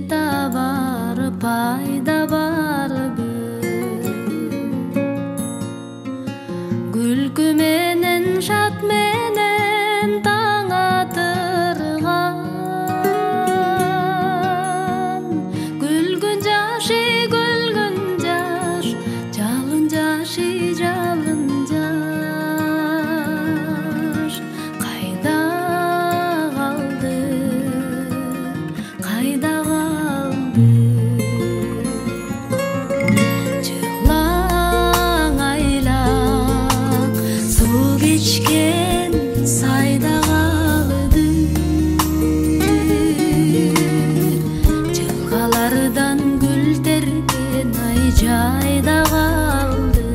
да бар, пайда барбы? Күлкү менен, шат менен таң атырган. Күлгүн жаш, жалын жашы, жалын жаш. Кайда калды, кайда калды? Жылаң айлак, суу кечкен сайда калды. Жылгалардан гүл терген ай жайда калды.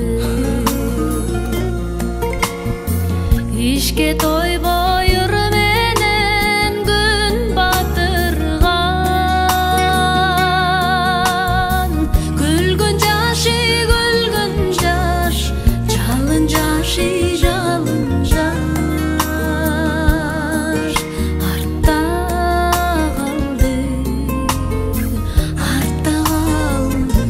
Ишке тойбой ыр менен күн батырган. Күлгүн жаш, жалын жашы, жалын жаш. Артта калды, артта калды.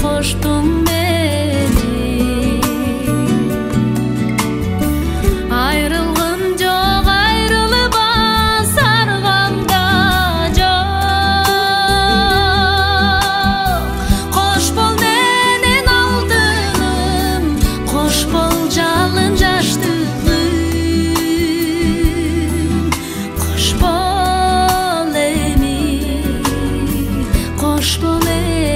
Коштуң мени, айрылгым жок, айрылып саргам да жок. Кош бол менен алтыным, кош бол жалын жаштыгым. Кош бол эми, кош бол эми.